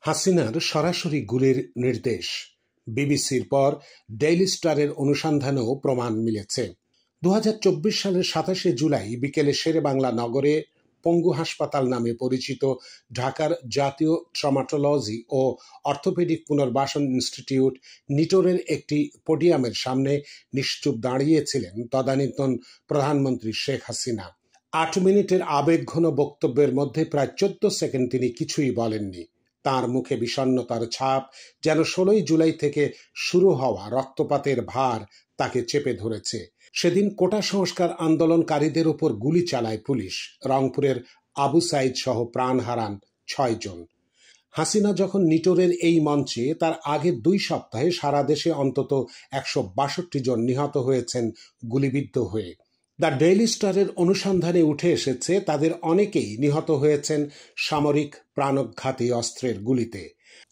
হাসিনার সরাসরি গুলির নির্দেশ, বিবিসির পর ডেইলি স্টারের অনুসন্ধানেও প্রমাণ মিলেছে। ২০২৪ সালের ২৭শে জুলাই বিকেলে শেরেবাংলা নগরে পঙ্গু হাসপাতাল নামে পরিচিত ঢাকার জাতীয় ট্রমাটোলজি ও অর্থোপেডিক পুনর্বাসন ইনস্টিটিউট নিটোরের একটি পোডিয়ামের সামনে নিশ্চুপ দাঁড়িয়েছিলেন তদানীন্তন প্রধানমন্ত্রী শেখ হাসিনা। ৮ মিনিটের আবেগঘন বক্তব্যের মধ্যে প্রায় ১৪ সেকেন্ড তিনি কিছুই বলেননি। তার মুখে বিষণ্ণতার ছাপ, যেন ১৬ই জুলাই থেকে শুরু হওয়া রক্তপাতের ভার তাকে চেপে ধরেছে। সেদিন কোটা সংস্কার আন্দোলনকারীদের উপর গুলি চালায় পুলিশ। রংপুরের আবু সাইদ সহ প্রাণ হারান ৬ জন। হাসিনা যখন নিটোরের এই মঞ্চে, তার আগের ২ সপ্তাহে সারা দেশে অন্তত ১৬২ জন নিহত হয়েছেন গুলিবিদ্ধ হয়ে। দ্য ডেইলি স্টারের অনুসন্ধানে উঠে এসেছে, তাদের অনেকেই নিহত হয়েছেন সামরিক প্রাণঘাতী অস্ত্রের গুলিতে।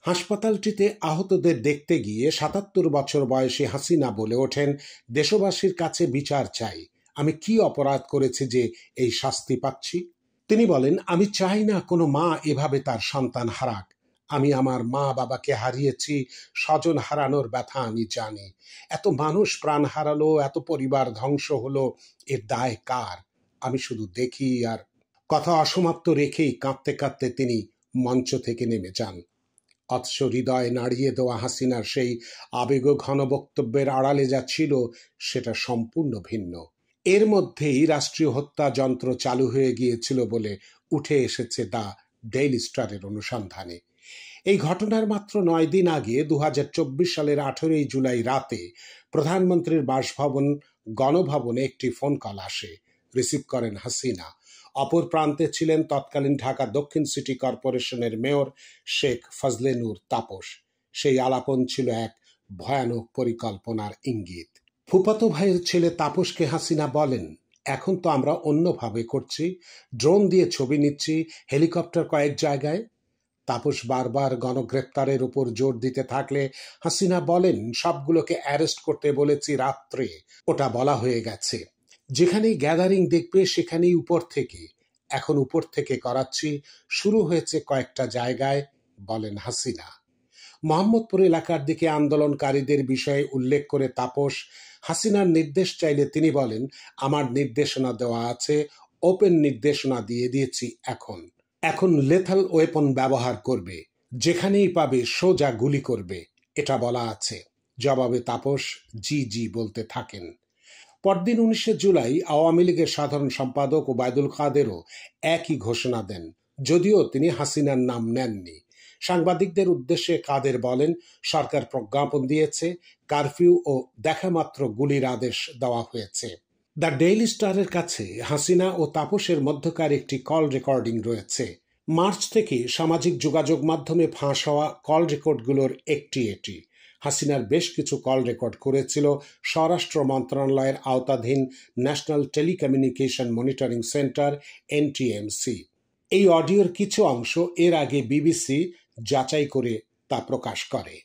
হাসপাতালটিতে আহতদের দেখতে গিয়ে ৭৭ বছর বয়সী হাসিনা বলে ওঠেন, দেশবাসীর কাছে বিচার চাই। আমি কি অপরাধ করেছি যে এই শাস্তি পাচ্ছি? তিনি বলেন, আমি চাই না কোনো মা এভাবে তার সন্তান হারাক। আমি আমার মা বাবাকে হারিয়েছি, স্বজন হারানোর ব্যথা আমি জানি। এত মানুষ প্রাণ হারালো, এত পরিবার ধ্বংস হলো, এর দায় কার? আমি শুধু দেখি আর। কথা অসমাপ্ত রেখেই কাঁদতে কাঁদতে তিনি মঞ্চ থেকে নেমে যান। অথচ হৃদয় নাড়িয়ে দেওয়া হাসিনার সেই আবেগঘন বক্তব্যের আড়ালে যা ছিল সেটা সম্পূর্ণ ভিন্ন। এর মধ্যেই রাষ্ট্রীয় হত্যা যন্ত্র চালু হয়ে গিয়েছিল বলে উঠে এসেছে দ্য ডেইলি স্টারের অনুসন্ধানে। এই ঘটনার মাত্র ৯ দিন আগে ২০২৪ সালের ১৮ই জুলাই রাতে প্রধানমন্ত্রীর বাসভবন গণভবনে একটি ফোন কল আসে। রিসিভ করেন হাসিনা। অপর প্রান্তে ছিলেন তৎকালীন ঢাকা দক্ষিণ সিটি কর্পোরেশনের মেয়র শেখ ফজলে নূর তাপস। সেই আলাপন ছিল এক ভয়ানক পরিকল্পনার ইঙ্গিত। ফুফাতো ভাইয়ের ছেলে তাপসকে হাসিনা বলেন, এখন তো আমরা অন্যভাবে করছি, ড্রোন দিয়ে ছবি নিচ্ছি, হেলিকপ্টার কয়েক জায়গায়। তাপস বারবার গণগ্রেপ্তারের উপর জোর দিতে থাকলে হাসিনা বলেন, সবগুলোকে অ্যারেস্ট করতে বলেছি রাত্রে, ওটা বলা হয়ে গেছে। যেখানেই গ্যাদারিং দেখবে সেখানেই উপর থেকে। এখন উপর থেকে করাচ্ছি, শুরু হয়েছে কয়েকটা জায়গায়, বলেন হাসিনা। মোহাম্মদপুর এলাকার দিকে আন্দোলনকারীদের বিষয়ে উল্লেখ করে তাপস, হাসিনার নির্দেশ চাইলে তিনি বলেন, আমার নির্দেশনা দেওয়া আছে, ওপেন নির্দেশনা দিয়ে দিয়েছি। এখন লেথাল ওয়েপন ব্যবহার করবে, যেখানেই পাবে সোজা গুলি করবে, এটা বলা আছে। জবাবে তাপস জি জি বলতে থাকেন। পরদিন ১৯শে জুলাই আওয়ামী লীগের সাধারণ সম্পাদক ওবায়দুল কাদেরও একই ঘোষণা দেন, যদিও তিনি হাসিনার নাম নেননি। সাংবাদিকদের উদ্দেশ্যে কাদের বলেন, সরকার প্রজ্ঞাপন দিয়েছে, কারফিউ ও দেখামাত্র গুলির আদেশ দেওয়া হয়েছে। দ্য ডেইলি স্টারের কাছে হাসিনা ও তাপসের মধ্যকার একটি কল রেকর্ডিং রয়েছে। মার্চ থেকে সামাজিক যোগাযোগ মাধ্যমে ফাঁস হওয়া কল রেকর্ডগুলোর একটি এটি। হাসিনার বেশ কিছু কল রেকর্ড করেছিল স্বরাষ্ট্র মন্ত্রণালয়ের আওতাধীন national telecommunication monitoring centre NTMC। এই অডিওর কিছু অংশ এর আগে বিবিসি যাচাই করে তা প্রকাশ করে।